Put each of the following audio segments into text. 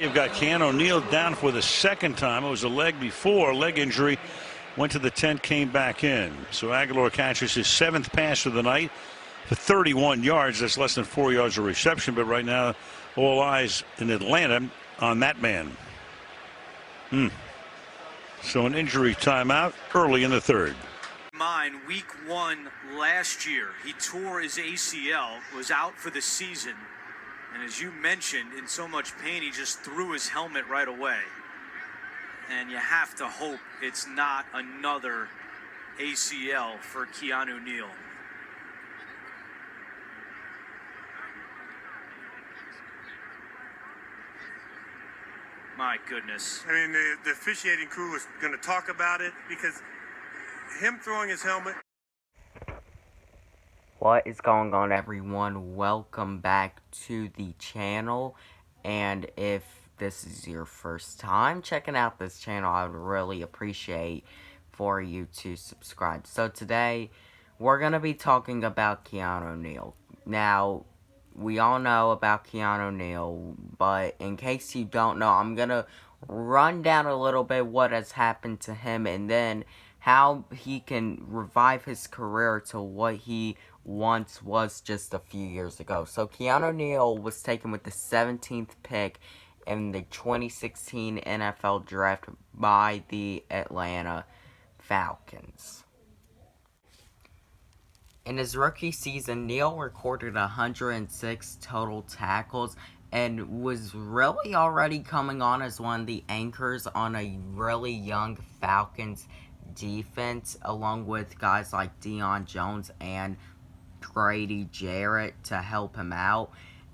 You've got Keanu Neal down for the second time. It was a leg before, leg injury. Went to the tent, came back in. So Aguilar catches his 7th pass of the night for 31 yards. That's less than 4 yards of reception. But right now, all eyes in Atlanta on that man. So an injury timeout early in the 3rd. Week 1 last year, he tore his ACL, was out for the season. And as you mentioned, in so much pain, he just threw his helmet right away. And you have to hope it's not another ACL for Keanu Neal. My goodness. I mean, the officiating crew is going to talk about it because him throwing his helmet. What is going on, everyone? Welcome back to the channel, and if this is your first time checking out this channel, I would really appreciate for you to subscribe. So today we're going to be talking about Keanu Neal. Now, we all know about Keanu Neal, but in case you don't know, I'm going to run down a little bit what has happened to him and then how he can revive his career to what he once was just a few years ago. So Keanu Neal was taken with the 17th pick in the 2016 NFL draft by the Atlanta Falcons. In his rookie season, Neal recorded 106 total tackles and was really already coming on as one of the anchors on a really young Falcons defense, along with guys like Deion Jones and Grady Jarrett to help him out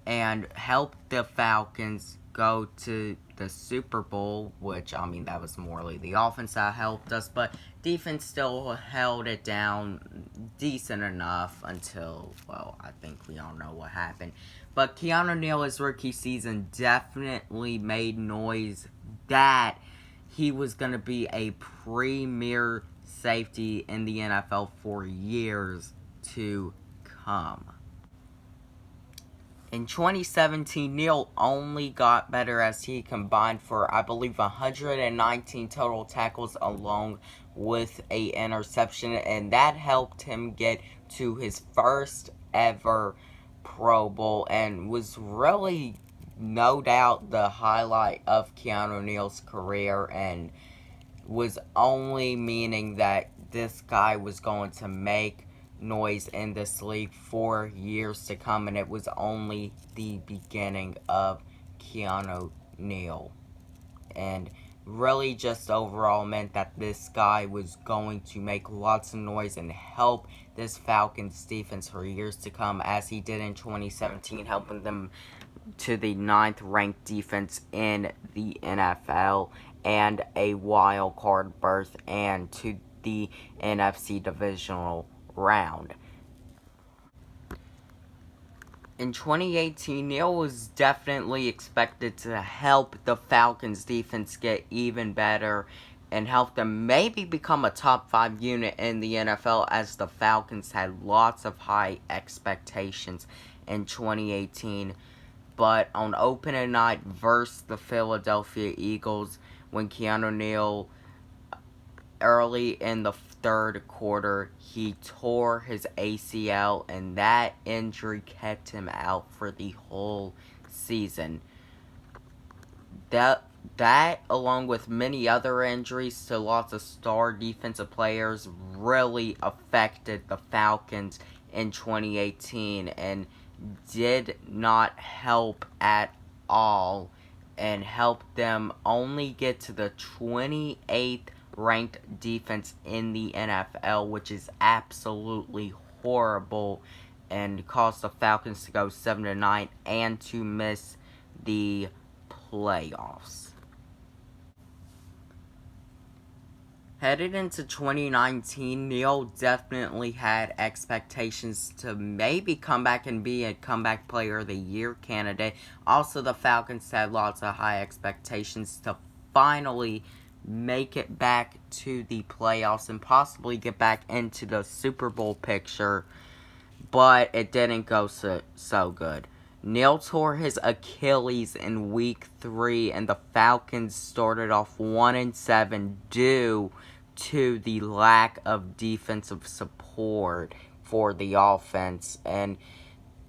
and help the Falcons go to the Super Bowl, which, I mean, that was morely the offense that helped us, but defense still held it down decent enough until, well, I think we all know what happened. But Keanu Neal, his rookie season, definitely made noise that he was going to be a premier safety in the NFL for years to come. In 2017, Neal only got better as he combined for, I believe, 119 total tackles along with a interception, and that helped him get to his first ever Pro Bowl and was really, no doubt, the highlight of Keanu Neal's career, and was only meaning that this guy was going to make noise in this league for years to come, and it was only the beginning of Keanu Neal. And really just overall meant that this guy was going to make lots of noise and help this Falcons defense for years to come, as he did in 2017, helping them to the 9th ranked defense in the NFL and a wild card berth and to the NFC divisional round. In 2018, Neal was definitely expected to help the Falcons defense get even better and help them maybe become a top 5 unit in the NFL, as the Falcons had lots of high expectations in 2018. But on opening night versus the Philadelphia Eagles, when Keanu Neal, early in the 3rd quarter, he tore his ACL, and that injury kept him out for the whole season. That along with many other injuries to lots of star defensive players, really affected the Falcons in 2018 and did not help at all, and helped them only get to the 28th ranked defense in the NFL, which is absolutely horrible, and caused the Falcons to go 7-9 and to miss the playoffs. Headed into 2019, Neal definitely had expectations to maybe come back and be a comeback player of the year candidate. Also, the Falcons had lots of high expectations to finally make it back to the playoffs and possibly get back into the Super Bowl picture, but it didn't go so good. Neal tore his Achilles in week 3, and the Falcons started off 1-7 due to the lack of defensive support for the offense. And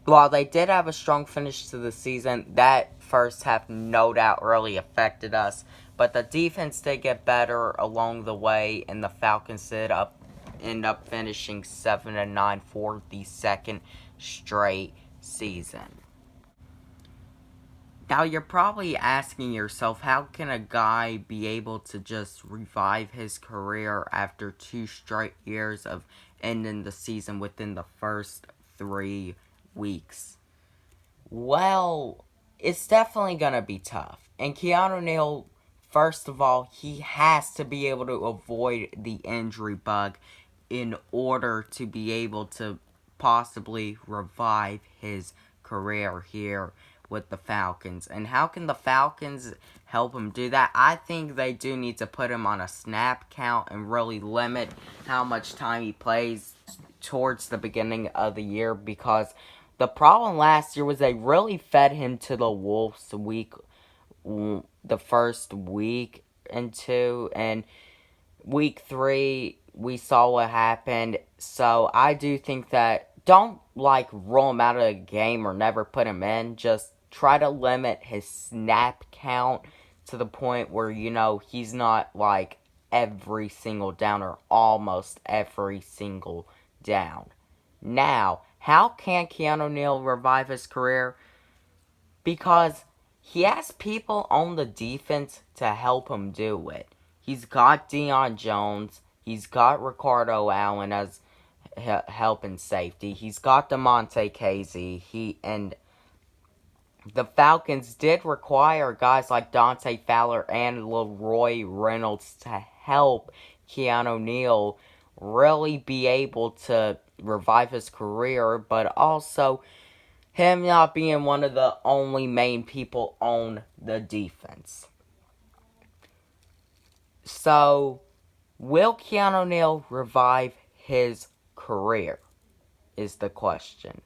while they did have a strong finish to the season, that first half no doubt really affected us. But the defense did get better along the way, and the Falcons did end up finishing 7-9 for the second straight season. Now, you're probably asking yourself, how can a guy be able to just revive his career after 2 straight years of ending the season within the first 3 weeks? Well, it's definitely going to be tough. And Keanu Neal, first of all, he has to be able to avoid the injury bug in order to be able to possibly revive his career here with the Falcons. And how can the Falcons help him do that? I think they do need to put him on a snap count and really limit how much time he plays towards the beginning of the year, because the problem last year was they really fed him to the Wolves the first week and 2, and week 3 we saw what happened. So I do think that don't rule him out of the game or never put him in. Just try to limit his snap count to the point where, he's not every single down or almost every single down. Now, how can Keanu Neal revive his career? Because he has people on the defense to help him do it. He's got Deion Jones. He's got Ricardo Allen as help and safety. He's got DeMonte Casey. And the Falcons did require guys like Dante Fowler and Leroy Reynolds to help Keanu Neal really be able to revive his career, but also him not being one of the only main people on the defense. So, will Keanu Neal revive his career, is the question.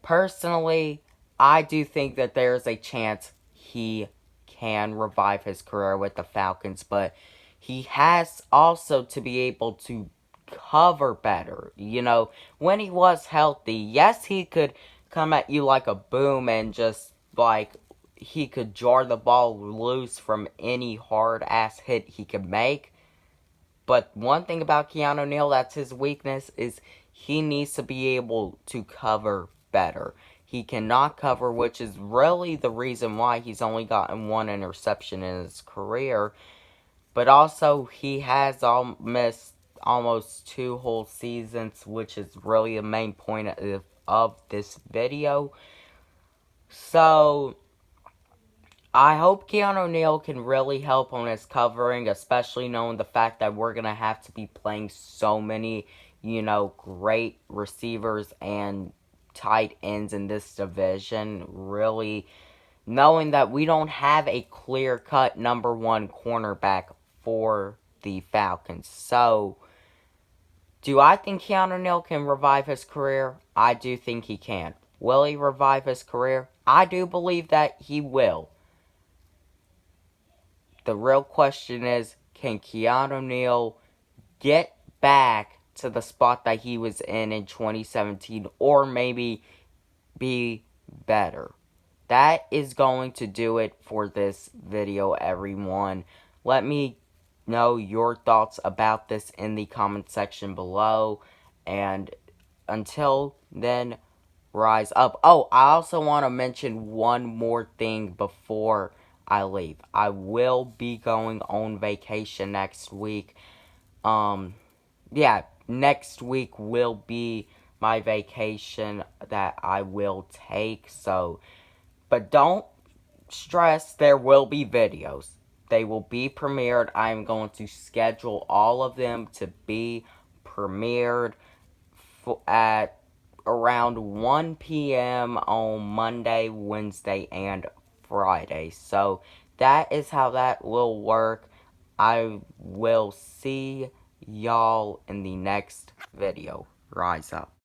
Personally, I do think that there's a chance he can revive his career with the Falcons, but he has also to be able to cover better. When he was healthy, yes, he could come at you like a boom and just he could jar the ball loose from any hard-ass hit he could make. But one thing about Keanu Neal that's his weakness is he needs to be able to cover better. He cannot cover, which is really the reason why he's only gotten 1 interception in his career. But also, he has missed almost 2 whole seasons, which is really the main point of this video. So, I hope Keanu Neal can really help on his covering, especially knowing the fact that we're going to have to be playing so many, great receivers and tight ends in this division. Really knowing that we don't have a clear-cut number 1 cornerback for the Falcons. So, do I think Keanu Neal can revive his career? I do think he can. Will he revive his career? I do believe that he will. The real question is, can Keanu Neal get back to the spot that he was in 2017, or maybe be better? That is going to do it for this video, everyone. Let me know your thoughts about this in the comment section below. And until then, rise up. Oh, I also want to mention one more thing before I leave. I will be going on vacation next week. Next week will be my vacation that I will take. But don't stress, there will be videos. They will be premiered. I'm going to schedule all of them to be premiered at around 1 p.m. on Monday, Wednesday, and Friday. So that is how that will work. I will see y'all in the next video. Rise up.